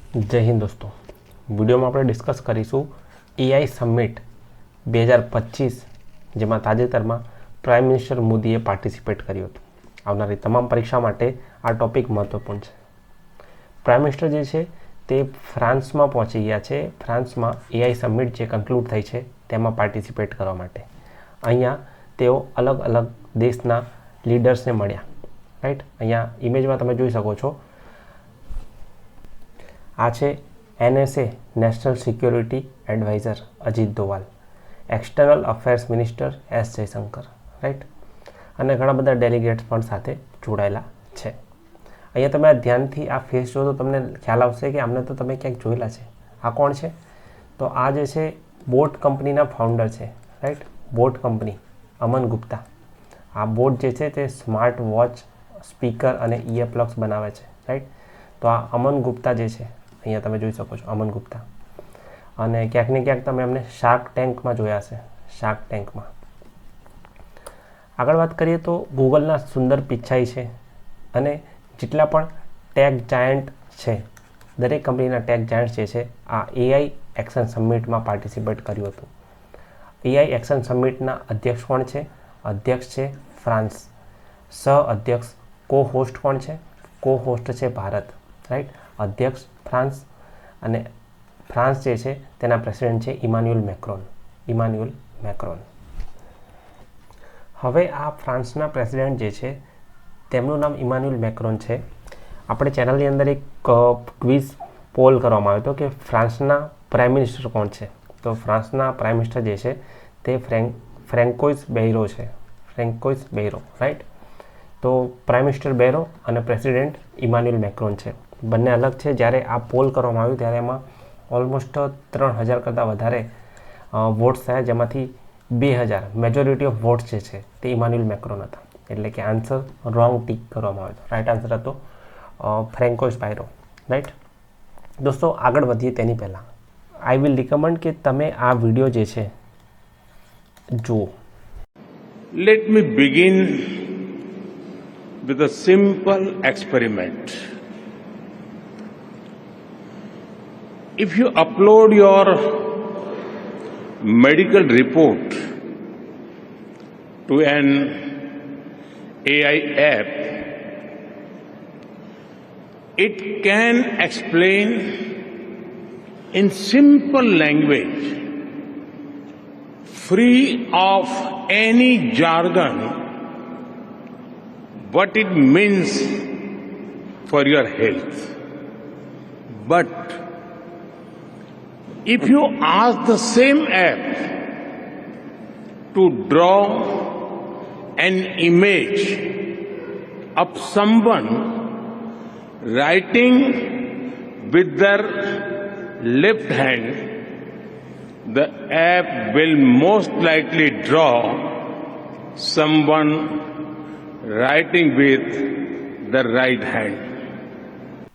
જય હિન્દ દોસ્તો, વિડીયોમાં આપણે ડિસ્કસ કરીશું એઆઈ સમિટ 2025 જેમાં તાજેતરમાં પ્રાઇમ મિનિસ્ટર મોદીએ પાર્ટિસિપેટ કર્યું હતું. આવનારી તમામ પરીક્ષા માટે આ ટોપિક મહત્વપૂર્ણ છે. પ્રાઇમ મિનિસ્ટર જે છે તે ફ્રાન્સમાં પહોંચી ગયા છે. ફ્રાન્સમાં એઆઈ સમિટ જે કન્ક્લુડ થઈ છે તેમાં પાર્ટિસિપેટ કરવા માટે. અહીંયા તેઓ અલગ અલગ દેશના લીડર્સને મળ્યા. રાઈટ, અહીંયા ઇમેજમાં તમે જોઈ શકો છો. આ છે NSA national security adviser Ajit Doval, external affairs minister S Jaishankar, right, અને ઘણા બધા ડેલિગેટ્સ પણ સાથે જોડાયેલા છે. અહીંયા તમે ધ્યાનથી આ ફેસ જો તો તમને ખ્યાલ આવશે કે આમને તો તમે ક્યાંક જોયેલા છે. આ કોણ છે? તો આ જે છે બોટ કંપનીના ફાઉન્ડર છે. રાઈટ, બોટ કંપની, અમન ગુપ્તા. આ બોટ જે છે તે સ્માર્ટ વોચ, સ્પીકર અને ઇયરપ્લગ્સ બનાવે છે. રાઈટ, તો આ અમન ગુપ્તા જે છે અહીંયા તમે જોઈ શકો છો, અમન ગુપ્તા. અને ક્યાંક ને ક્યાંક તમે એમને શાર્ક ટેન્કમાં જોયા હશે. શાર્ક ટેન્કમાં આગળ વાત કરીએ તો ગૂગલના સુંદર પિચાઈ છે અને જેટલા પણ ટેક જાયન્ટ છે, દરેક કંપનીના ટેક જાયન્ટ જે છે આ એઆઈ એક્શન સમિટમાં પાર્ટિસિપેટ કર્યું હતું. એઆઈ એક્શન સમિટના અધ્યક્ષ કોણ છે? અધ્યક્ષ છે ફ્રાન્સ. સહ અધ્યક્ષ, કો હોસ્ટ કોણ છે? કો હોસ્ટ છે ભારત. રાઈટ, અધ્યક્ષ ફ્રાન્સ અને ફ્રાન્સ જે છે તેના પ્રેસિડેન્ટ છે ઇમાન્યુઅલ મેક્રોન. ઇમાન્યુઅલ મેક્રોન. હવે આ ફ્રાન્સના પ્રેસિડેન્ટ જે છે તેમનું નામ ઇમાન્યુઅલ મેક્રોન છે. આપણે ચેનલની અંદર એક ક્વિઝ પોલ કરવામાં આવ્યો હતો કે ફ્રાન્સના પ્રાઇમ મિનિસ્ટર કોણ છે. તો ફ્રાન્સના પ્રાઇમ મિનિસ્ટર જે છે તે ફ્રેન્કોઇસ બેયરો છે. ફ્રેન્કોઇસ બેયરો, રાઈટ. તો પ્રાઇમ મિનિસ્ટર બેયરો અને પ્રેસિડેન્ટ ઇમાન્યુઅલ મેક્રોન છે. બંને અલગ છે. જ્યારે આ પોલ કરવામાં આવ્યું ત્યારે એમાં ઓલમોસ્ટ 3000 કરતાં વધારે વોટ્સ થયા, જેમાંથી 2000 મેજોરિટી ઓફ વોટ્સ જે છે તે ઇમાન્યુઅલ મેક્રોન હતા. એટલે કે આન્સર રોંગ ટીક કરવામાં આવ્યો હતો. રાઈટ આન્સર હતો ફ્રેન્કોઇસ બેયરો. રાઈટ દોસ્તો, આગળ વધીએ તેની પહેલાં આઈ વિલ રિકમેન્ડ કે તમે આ વિડીયો જે છે જુઓ. Let me begin with a simple experiment. If you upload your medical report to an AI app, it can explain in simple language, free of any jargon, what it means for your health. But if you ask the same app to draw an image of someone writing with their left hand, the app will most likely draw someone writing with the right hand.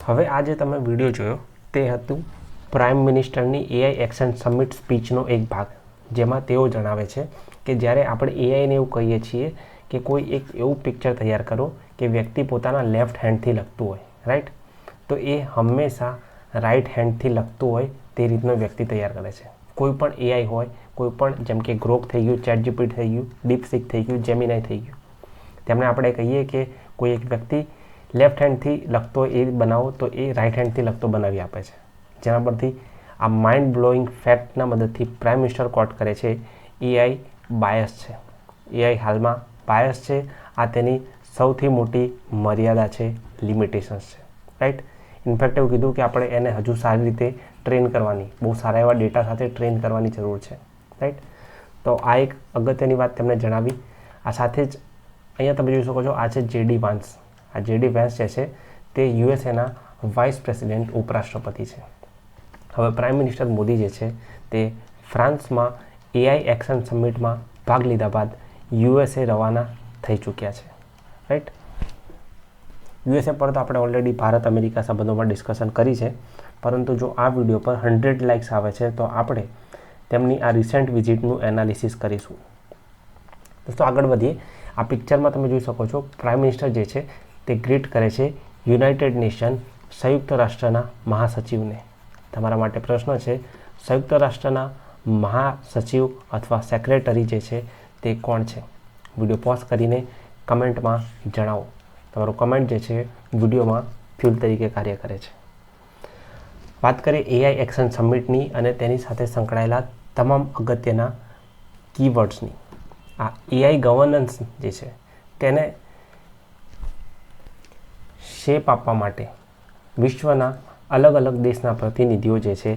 હવે આજે તમે video જોયો તે હતું prime મિનિસ્ટરની AI action summit સ્પીચનો એક ભાગ, જેમાં તેઓ જણાવે છે કે જ્યારે આપણે એઆઈને એવું કહીએ છીએ કે કોઈ એક એવું પિક્ચર તૈયાર કરો કે વ્યક્તિ પોતાના લેફ્ટ હેન્ડથી લખતું હોય, રાઈટ, તો એ હંમેશા રાઈટ હેન્ડથી લખતું હોય તે રીતનો વ્યક્તિ તૈયાર કરે છે. કોઈ પણ એઆઈ હોય, કોઈ પણ, જેમ કે ગ્રોક થઈ ગયું, ચેટજીપીટી થઈ ગયું, ડીપસીક થઈ ગયું, જેમિનાઈ થઈ ગયું, તેમને આપણે કહીએ કે કોઈ એક વ્યક્તિ લેફ્ટ હેન્ડથી લખતો એ બનાવો તો એ રાઈટ હેન્ડથી લખતો બનાવી આપે છે. જેના પરથી આ માઇન્ડ બ્લોઈંગ ફેક્ટના મદદથી પ્રાઇમ મિનિસ્ટર કોટ કરે છે એઆઈ બાયસ છે. એઆઈ હાલમાં બાયસ છે. આ તેની સૌથી મોટી મર્યાદા છે, લિમિટેશન્સ છે. રાઈટ, ઇનફેક્ટ એવું કીધું કે આપણે એને હજુ સારી રીતે ટ્રેન કરવાની, બહુ સારા એવા ડેટા સાથે ટ્રેન કરવાની જરૂર છે. રાઈટ, તો આ એક અગત્યની વાત તેમણે જણાવી. આ સાથે જ અહીંયા તમે જોઈ શકો છો, આ છે JD વાન્સ. આ JD વાન્સ જે છે તે યુએસએના વાઇસ પ્રેસિડેન્ટ, ઉપરાષ્ટ્રપતિ છે. હવે પ્રાઇમ મિનિસ્ટર મોદી જે છે તે ફ્રાન્સમાં એઆઈ એક્શન સમિટમાં ભાગ લીધા બાદ યુએસએ રવાના થઈ ચૂક્યા છે. રાઈટ, યુએસએ પર તો આપણે ઓલરેડી ભારત અમેરિકા સંબંધોમાં ડિસ્કશન કરી છે, પરંતુ જો આ વિડીયો પર 100 લાઇક્સ આવે છે તો આપણે તેમની આ રિસેન્ટ વિઝિટનું એનાલિસિસ કરીશું. દોસ્તો આગળ વધીએ. આ પિક્ચરમાં તમે જોઈ શકો છો પ્રાઇમ મિનિસ્ટર જે છે તે ગ્રીટ કરે છે યુનાઇટેડ નેશન સંયુક્ત રાષ્ટ્રના મહાસચિવને? તમારા માટે પ્રશ્ન છે, સંયુક્ત રાષ્ટ્રના મહાસચિવ અથવા સેક્રેટરી જે છે તે કોણ છે? વિડીયો પોઝ કરીને કમેન્ટમાં જણાવો. તમારું કમેન્ટ જે છે વિડીયોમાં ફ્યુલ તરીકે કાર્ય કરે છે. વાત કરીએ એઆઈ એક્શન સમિટની અને તેની સાથે સંકળાયેલા તમામ અગત્યના કીવર્ડ્સની. આ એઆઈ ગવર્નન્સ જે છે તેને શેપ આપવા માટે વિશ્વના અલગ અલગ દેશના પ્રતિનિધિઓ જે છે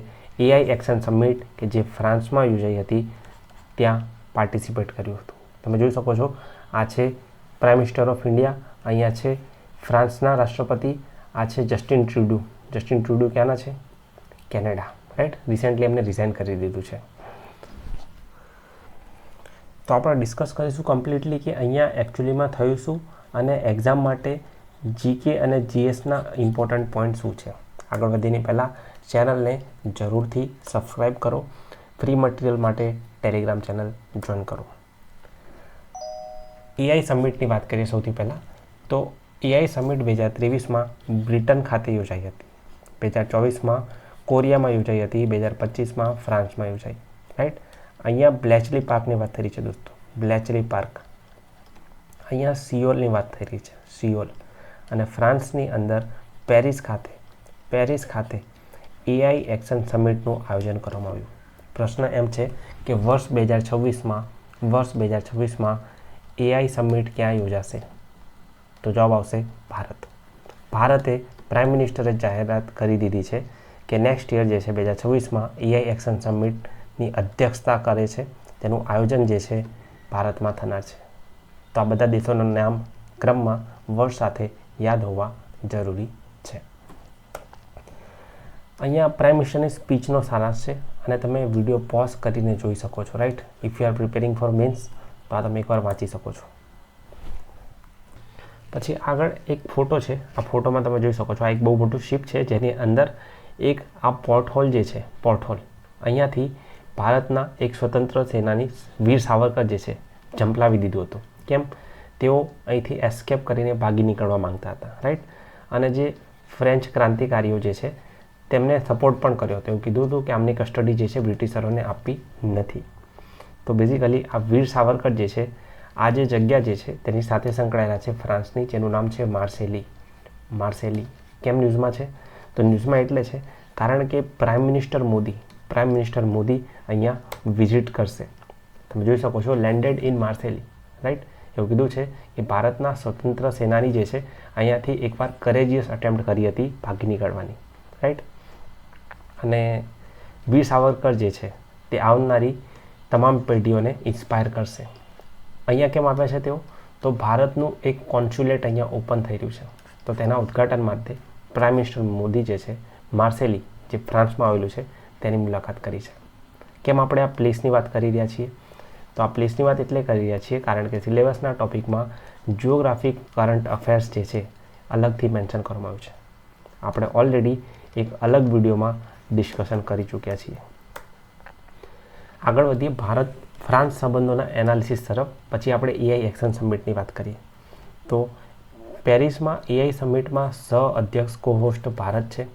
એઆઈ એક્શન સમિટ કે જે ફ્રાન્સમાં યોજાઈ હતી ત્યાં પાર્ટિસિપેટ કર્યું હતું. તમે જોઈ શકો છો, આ છે પ્રાઇમ મિનિસ્ટર ઓફ ઇન્ડિયા, અહીંયા છે ફ્રાન્સના રાષ્ટ્રપતિ, આ છે જસ્ટિન ટ્રુડો. જસ્ટિન ટ્રુડો ક્યાંના છે? Canada, right. રિસેન્ટલી એમને રિઝાઇન કરી દીધું છે. તો આપણે ડિસ્કસ કરીશું કમ્પ્લીટલી કે અહીંયા એકચ્યુઅલીમાં થયું શું અને એક્ઝામ માટે જીકે અને જીએસના ઇમ્પોર્ટન્ટ પોઈન્ટ શું છે. આગળ વધીને પહેલાં ચેનલને જરૂરથી સબસ્ક્રાઈબ કરો. ફ્રી મટીરિયલ માટે ટેલિગ્રામ ચેનલ જોઈન કરો. એઆઈ સમિટની વાત કરીએ સૌથી પહેલાં તો એઆઈ સમિટ 2023માં બ્રિટન ખાતે યોજાઈ હતી, 2024માં કોરિયામાં યોજાઈ હતી, 2025માં ફ્રાન્સમાં યોજાઈ, રાઈટ. અહીંયા બ્લેચલી પાર્કની વાત થઈ રહી છે દોસ્તો, બ્લેચલી પાર્ક. અહીંયા સિયોલની વાત થઈ રહી છે, સિયોલ. અને ફ્રાન્સની અંદર પેરિસ ખાતે એઆઈ એક્શન સમિટનું આયોજન કરવામાં આવ્યું. પ્રશ્ન એમ છે કે વર્ષ 2026માં એઆઈ સમિટ ક્યાં યોજાશે? તો જવાબ આવશે ભારત. ભારતે પ્રાઇમ મિનિસ્ટરે જાહેરાત કરી દીધી છે કે નેક્સ્ટ યર જે છે 2026માં એઆઈ એક્શન સમિટની અધ્યક્ષતા કરે છે. તેનું આયોજન જે છે ભારતમાં થનાર છે. તો આ બધા દેશોના નામ ક્રમમાં વર્ષ સાથે યાદ હોવા જરૂરી છે. અહીંયા પ્રાઇમ મિનિસ્ટરની સ્પીચનો સારાંશ છે અને તમે વિડીયો પોઝ કરીને જોઈ શકો છો, right. If you are preparing for mains તો આ તમે એકવાર વાંચી શકો છો. પછી આગળ એક ફોટો છે. આ ફોટોમાં તમે જોઈ શકો છો આ એક બહુ મોટું શિપ છે જેની અંદર એક આ પોર્ટ હોલ જે છે, પોર્ટ હોલ, અહીંયાથી ભારતના એક સ્વતંત્ર સેનાની વીર સાવરકર જે છે ઝંપલાવી દીધું હતું. કેમ? તેઓ અહીંથી એસ્કેપ કરીને ભાગી નીકળવા માંગતા હતા, રાઈટ. અને જે ફ્રેન્ચ ક્રાંતિકારીઓ જે છે તેમને સપોર્ટ પણ કર્યો હતો. એવું કીધું હતું કે આમની કસ્ટડી જે છે બ્રિટિશરોને આપી નથી. તો બેઝિકલી આ વીર સાવરકર જે છે, આ જે જગ્યા જે છે તેની સાથે સંકળાયેલા છે ફ્રાન્સની, જેનું નામ છે માર્સેલી. કેમ ન્યૂઝમાં છે? તો ન્યૂઝમાં એટલે છે કારણ કે પ્રાઇમ મિનિસ્ટર મોદી અહીંયા વિઝિટ કરશે. તમે જોઈ શકો છો લેન્ડેડ ઇન માર્સેલી, રાઈટ. એવું કીધું છે કે ભારતના સ્વતંત્ર સેનાની જે છે અહીંયાથી એકવાર કરેજિયસ અટેમ્પ્ટ કરી હતી ભાગી નીકળવાની, રાઈટ. અને વીર સાવરકર જે છે તે આવનારી તમામ પેઢીઓને ઇન્સ્પાયર કરશે. અહીંયા કેમ આવ્યા છે તેઓ? તો ભારતનું એક કોન્સ્યુલેટ અહીંયા ઓપન થઈ રહ્યું છે, તો તેના ઉદ્ઘાટન માટે પ્રાઇમ મિનિસ્ટર મોદી જે છે માર્સેલી જે ફ્રાન્સમાં આવેલું છે તેની મુલાકાત કરી છે. કેમ આપણે આ પ્લેસની વાત કરી રહ્યા છીએ? તો આ પ્લેસની વાત એટલે કરી રહ્યા છીએ કારણ કે સિલેબસના ટોપિકમાં જિયોગ્રાફિક કરંટ અફેર્સ જે છે અલગથી મેન્શન કરવામાં આવ્યું છે. આપણે ઓલરેડી એક અલગ વિડીયોમાં ડિસ્કશન કરી ચૂક્યા છીએ. આગળ વધીએ ભારત ફ્રાન્સ સંબંધોના એનાલિસિસ તરફ. પછી આપણે એઆઈ એક્શન સમિટની વાત કરીએ તો પેરિસમાં એઆઈ સમિટમાં સહ અધ્યક્ષ કોહોસ્ટ ભારત છે.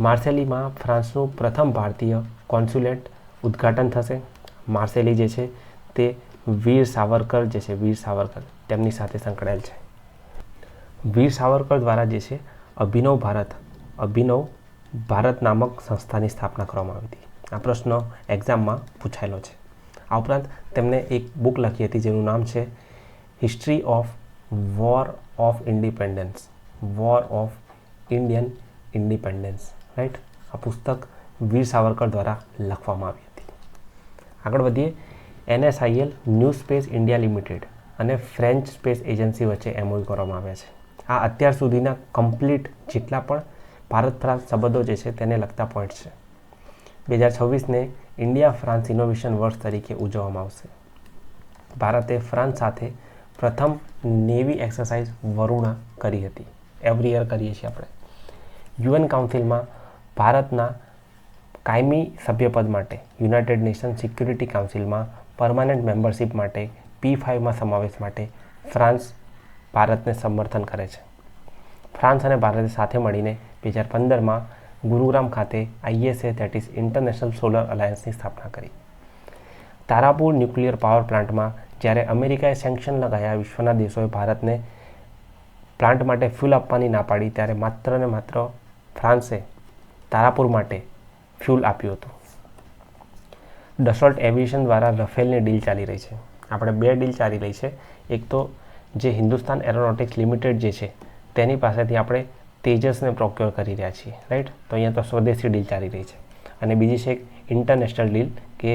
માર્સેલીમાં ફ્રાન્સનું પ્રથમ ભારતીય કોન્સ્યુલેટ ઉદ્ઘાટન થશે. માર્સેલી જે છે તે વીર સાવરકર તેમની સાથે સંકળાયેલ છે. વીર સાવરકર દ્વારા જે છે અભિનવ ભારત નામક સંસ્થાની સ્થાપના કરવામાં આવી હતી. આ પ્રશ્ન એક્ઝામમાં પૂછાયેલો છે. આ ઉપરાંત તેમણે એક બુક લખી હતી જેનું નામ છે history of war of Indian independence, right. આ પુસ્તક વીર સાવરકર દ્વારા લખવામાં આવી હતી. આગળ વધીએ. NSIL new space India limited અને ફ્રેન્ચ સ્પેસ એજન્સી વચ્ચે MOU કરવામાં આવ્યા છે. આ અત્યાર સુધીના કમ્પ્લીટ જેટલા પણ ભારત ફ્રાન્સ સંબંધો જે છે તેને લગતા પોઈન્ટ્સ છે. 2026ને ઇન્ડિયા ફ્રાન્સ ઇનોવેશન વર્ષ તરીકે ઉજવવામાં આવશે. ભારતે ફ્રાન્સ સાથે પ્રથમ નેવી એક્સરસાઇઝ વરુણા કરી હતી. એવરી યર કરીએ છીએ આપણે. UN કાઉન્સિલમાં ભારતના કાયમી સભ્યપદ માટે યુનાઇટેડ નેશન સિક્યુરિટી કાઉન્સિલમાં પરમાનન્ટ મેમ્બરશિપ માટે P5માં સમાવેશ માટે ફ્રાન્સ ભારતને સમર્થન કરે છે. ફ્રાન્સ અને ભારતે સાથે મળીને 2015માં ગુરુગ્રામ ખાતે ISA that is international solar અલાયન્સની સ્થાપના કરી. તારાપુર ન્યુક્લિયર પાવર પ્લાન્ટમાં જ્યારે અમેરિકાએ સેન્ક્શન લગાવ્યા, વિશ્વના દેશોએ ભારતને પ્લાન્ટ માટે ફ્યુલ આપવાની ના પાડી, ત્યારે માત્ર ને માત્ર ફ્રાન્સે તારાપુર માટે ફ્યુલ આપ્યું હતું. ડસોલ્ટ એવિએશન દ્વારા રફેલની ડીલ ચાલી રહી છે. આપણે 2 ડીલ ચાલી રહી છે. એક તો જે હિન્દુસ્તાન એરોનોટિક્સ લિમિટેડ જે છે તેની પાસેથી આપણે તેજસને પ્રોક્યોર કરી રહ્યા છીએ, રાઈટ. તો અહીંયા તો સ્વદેશી ડીલ ચાલી રહી છે. અને બીજી છે એક ઇન્ટરનેશનલ ડીલ કે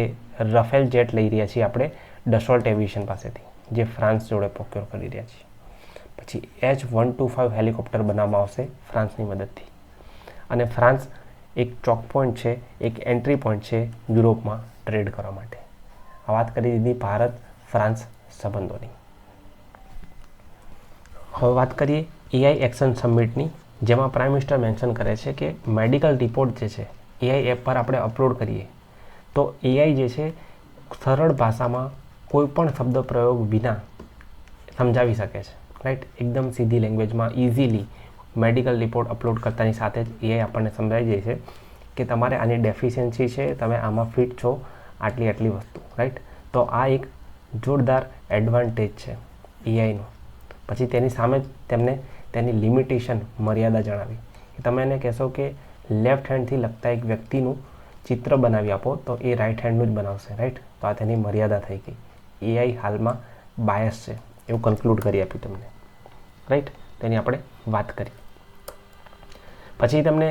રફેલ જેટ લઈ રહ્યા છીએ આપણે ડસોલ્ટ એવિએશન પાસેથી, જે ફ્રાન્સ જોડે પ્રોક્યોર કરી રહ્યા છીએ. પછી H125 હેલિકોપ્ટર બનાવવામાં આવશે ફ્રાન્સની મદદથી. અને ફ્રાન્સ એક ચોક પોઈન્ટ છે, એક એન્ટ્રી પોઈન્ટ છે યુરોપમાં ટ્રેડ કરવા માટે. આ વાત કરી દીધી ભારત ફ્રાન્સ સંબંધોની. હવે વાત કરીએ AI એક્શન સમિટની, જેમાં પ્રાઇમ મિનિસ્ટર મેન્શન કરે છે કે મેડિકલ રિપોર્ટ જે છે AI એપ પર આપણે અપલોડ કરીએ તો AI જે છે સરળ ભાષામાં કોઈ પણ શબ્દ પ્રયોગ વિના સમજાવી શકે છે, રાઈટ. એકદમ સીધી લેંગ્વેજમાં ઇઝીલી મેડિકલ રિપોર્ટ અપલોડ કરતાની સાથે જ AI આપણને સમજાવી જાય છે કે તમારે આની ડેફિશિયન્સી છે, તમે આમાં ફિટ છો, આટલી વસ્તુ, રાઈટ. તો આ એક જોરદાર એડવાન્ટેજ છે AIનો. પછી તેની સામે જ તેમને તેની લિમિટેશન, મર્યાદા જણાવી. તમે એને કહેશો કે લેફ્ટ હેન્ડથી લખતા એક વ્યક્તિનું ચિત્ર બનાવી આપો તો એ રાઈટ હેન્ડનું જ બનાવશે, રાઈટ. તો આ તેની મર્યાદા થઈ ગઈ. AI હાલમાં બાયસ છે એવું કન્ક્લુડ કરી આપ્યું તમને, રાઈટ. તેની આપણે વાત કરી. પછી તમને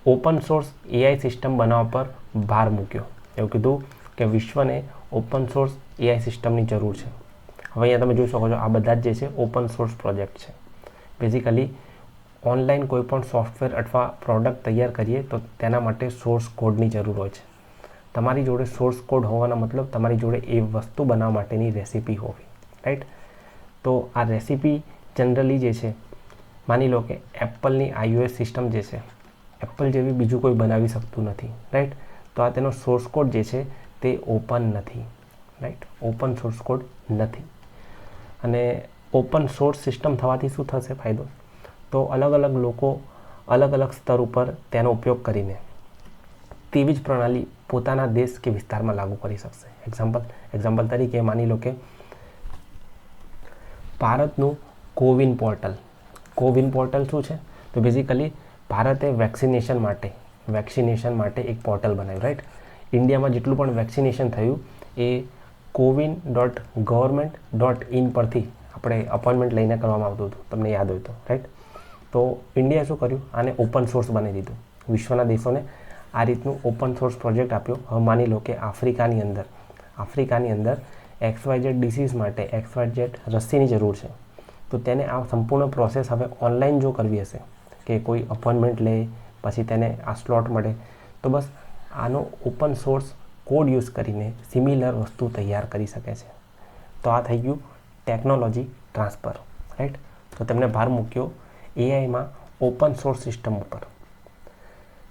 ઓપન સોર્સ AI સિસ્ટમ બનાવવા પર ભાર મૂક્યો. એવું કીધું કે વિશ્વને ઓપન સોર્સ AI સિસ્ટમની જરૂર છે. હવે અહીંયા તમે જોઈ શકો છો, આ બધા જ જે છે ઓપન સોર્સ પ્રોજેક્ટ છે. બેઝિકલી ઓનલાઈન કોઈ પણ સોફ્ટવેર અથવા પ્રોડક્ટ તૈયાર કરીએ તો તેના માટે સોર્સ કોડની જરૂર હોય છે. તમારી જોડે સોર્સ કોડ હોવાના મતલબ તમારી જોડે એ વસ્તુ બનાવવા માટેની રેસીપી હોવી, રાઈટ. તો આ રેસીપી જનરલી જે છે, માની લો કે એપલની iOS સિસ્ટમ જે છે, એપલ જેવી બીજું કોઈ બનાવી શકતું નથી, રાઈટ. તો આ તેનો સોર્સ કોડ જે છે તે ઓપન નથી, રાઈટ. ઓપન સોર્સ કોડ નથી. અને ઓપન સોર્સ સિસ્ટમ થવાથી શું થશે ફાયદો? તો અલગ અલગ લોકો અલગ અલગ સ્તર ઉપર તેનો ઉપયોગ કરીને તેવી જ પ્રણાલી પોતાના દેશ કે વિસ્તારમાં લાગુ કરી શકશે. એક્ઝામ્પલ તરીકે માની લો કે ભારતનું કોવિન પોર્ટલ શું છે? તો બેઝિકલી ભારતે વેક્સિનેશન માટે એક પોર્ટલ બનાવ્યું, રાઈટ. ઇન્ડિયામાં જેટલું પણ વેક્સિનેશન થયું એ cowin.government.in પરથી આપણે અપોઇન્ટમેન્ટ લઈને કરવામાં આવતું હતું, તમને યાદ હોય તો, રાઈટ. તો ઇન્ડિયાએ શું કર્યું? આને ઓપન સોર્સ બનાવી દીધું. વિશ્વના દેશોને આ રીતનું ઓપન સોર્સ પ્રોજેક્ટ આપ્યો. હવે માની લો કે આફ્રિકાની અંદર XYZ ડિસીઝ માટે XYZ રસીની જરૂર છે. તો તેને આ સંપૂર્ણ પ્રોસેસ હવે ઓનલાઈન જો કરવી હશે કે કોઈ અપોઇન્ટમેન્ટ લે, પછી તેને આ સ્લોટ મળે, તો બસ આનો ઓપન સોર્સ કોડ યુઝ કરીને સિમિલર વસ્તુ તૈયાર કરી શકે છે. તો આ થઈ ગયું ટેકનોલોજી ટ્રાન્સફર, રાઈટ. તો તેમને ભાર મૂક્યો AIમાં ઓપન સોર્સ સિસ્ટમ ઉપર.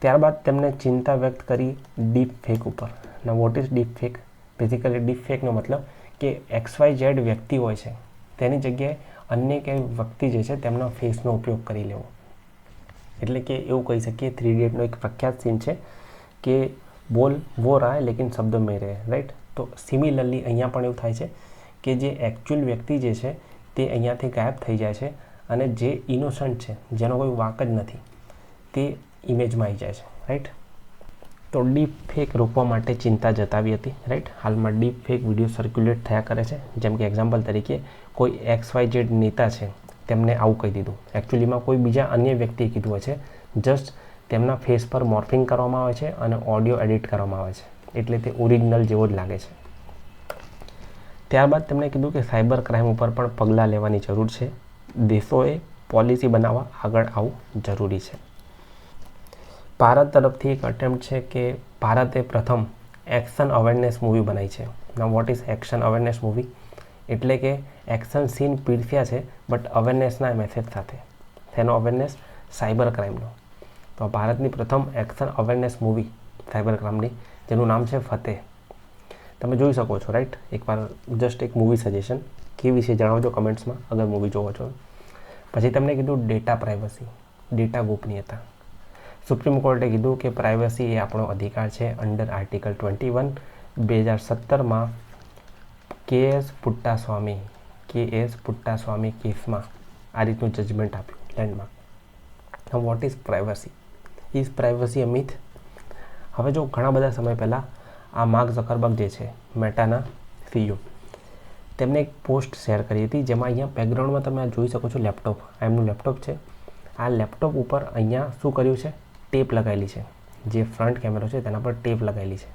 ત્યારબાદ તેમને ચિંતા વ્યક્ત કરી ડીપ ફેક ઉપર. ના what is deep fake? Basically deep ફેકનો મતલબ કે XYZ વ્યક્તિ હોય છે તેની જગ્યાએ અન્ય કંઈ વ્યક્તિ જે છે તેમના ફેસનો ઉપયોગ કરી લેવો. એટલે કે એવું કહી શકીએ, 3 ઇડિયટનો એક પ્રખ્યાત સીન છે કે બોલ વો રહા હૈ લેકિન શબ્દ મેં રહે, રાઈટ. તો સિમિલરલી અહીંયા પણ એવું થાય છે કે જે એકચ્યુઅલ વ્યક્તિ જે છે તે અહીંયાથી ગાયબ થઈ જાય છે અને જે ઇનોસન્ટ છે, જેનો કોઈ વાંક જ નથી, તે ઇમેજમાં આવી જાય છે, રાઈટ. તો ડીપ ફેક રોકવા માટે ચિંતા જતાવી હતી, રાઈટ. હાલમાં ડીપ ફેક વિડીયો સર્ક્યુલેટ થયા કરે છે. જેમ કે એક્ઝામ્પલ તરીકે કોઈ XYZ નેતા છે, તેમને આવું કહી દીધું. એકચ્યુઅલીમાં કોઈ બીજા અન્ય વ્યક્તિએ કીધું હોય છે. જસ્ટ તેમના ફેસ પર મોર્ફિંગ કરવામાં આવે છે અને ઓડિયો એડિટ કરવામાં આવે છે, એટલે તે ઓરિજિનલ જેવો જ લાગે છે. ત્યારબાદ તેમણે કીધું કે સાયબર ક્રાઇમ ઉપર પણ પગલાં લેવાની જરૂર છે. દેશોએ પોલિસી બનાવવા આગળ આવવું જરૂરી છે. ભારત તરફથી એક અટેમ્પ્ટ છે કે ભારતે પ્રથમ એક્શન અવેરનેસ મૂવી બનાવી છે. ના what is action awareness movie? એટલે કે એક્શન સીન પીરસ્યા છે બટ અવેરનેસના મેસેજ સાથે. તેનો અવેરનેસ સાયબર ક્રાઇમનો. તો ભારતની પ્રથમ એક્શન અવેરનેસ મૂવી સાયબર ક્રાઇમની, જેનું નામ છે ફતેહ. તમે જોઈ શકો છો, રાઈટ. એકવાર જસ્ટ એક મૂવી સજેશન કેવી છે જણાવજો કમેન્ટ્સમાં અગર મૂવી જોવો છો. પછી તમને કીધું ડેટા પ્રાઇવસી, ડેટા ગોપનીયતા. સુપ્રીમ કોર્ટે કીધું કે પ્રાઇવસી એ આપણો અધિકાર છે અંડર આર્ટિકલ 21. 2017માં કે.એસ. પુટ્ટાસ્વામી કેસમાં આ રીતનું જજમેન્ટ આપ્યું લેન્ડમાર્ક. હવે what is privacy? Is privacy a myth? હવે જો ઘણા બધા સમય પહેલાં આ માર્ક ઝકરબર્ગ જે છે મેટાના સીઈઓ, તેમણે એક પોસ્ટ શેર કરી હતી જેમાં અહીંયા બેકગ્રાઉન્ડમાં તમે આ જોઈ શકો છો લેપટોપ. આ એમનું લેપટોપ છે. આ લેપટોપ ઉપર અહીંયા શું કર્યું છે? ટેપ લગાવેલી છે. જે ફ્રન્ટ કેમેરો છે તેના પર ટેપ લગાવેલી છે,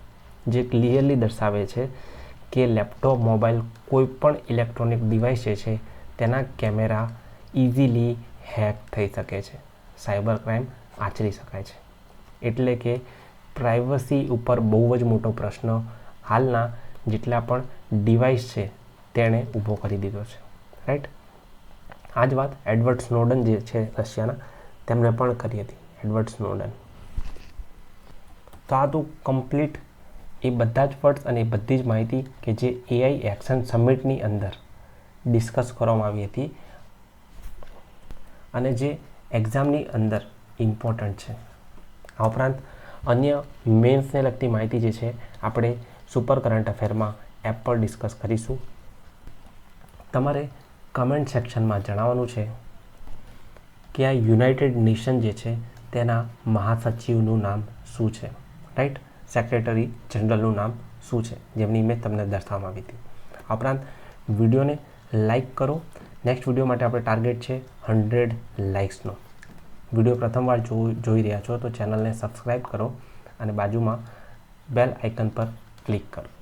જે ક્લિયરલી દર્શાવે છે કે લેપટોપ, મોબાઈલ, કોઈ પણ ઇલેક્ટ્રોનિક ડિવાઇસ જે છે તેના કેમેરા ઇઝીલી હેક થઈ શકે છે, સાયબર ક્રાઇમ આચરી શકાય છે. એટલે કે પ્રાઇવસી ઉપર બહુ જ મોટો પ્રશ્ન હાલના જેટલા પણ ડિવાઇસ છે તેણે ઊભો કરી દીધો છે, રાઈટ. આ જ વાત એડવર્ડ સ્નોડન જે છે રશિયાના, તેમણે પણ કરી હતી. એડવર્ડ સ્નોડન. તો આ તો કમ્પ્લીટ એ બધા જ વર્ડ્સ અને એ બધી જ માહિતી કે જે એઆઈ એક્શન સમિટની અંદર ડિસ્કસ કરવામાં આવી હતી અને જે એક્ઝામની અંદર ઇમ્પોર્ટન્ટ છે. આ ઉપરાંત અન્ય મેન્સને લગતી માહિતી જે છે આપણે સુપર કરંટ અફેરમાં એપ પર ડિસ્કસ કરીશું. તમારે કમેન્ટ સેક્શનમાં જણાવવાનું છે કે આ યુનાઇટેડ નેશન જે છે તેના મહાસચિવનું નામ શું છે, રાઈટ. સેક્રેટરી જનરલનું નામ શું છે, જેમની મેં તમને દર્શાવવામાં આવી હતી. આ ઉપરાંત વિડીયોને લાઇક કરો. નેક્સ્ટ વિડીયો માટે આપણે ટાર્ગેટ છે 100 લાઇક્સનો. વિડીયો પ્રથમવાર જોઈ રહ્યા છો તો ચેનલને સબસ્ક્રાઈબ કરો અને બાજુમાં બેલ આઇકન પર ક્લિક કરો.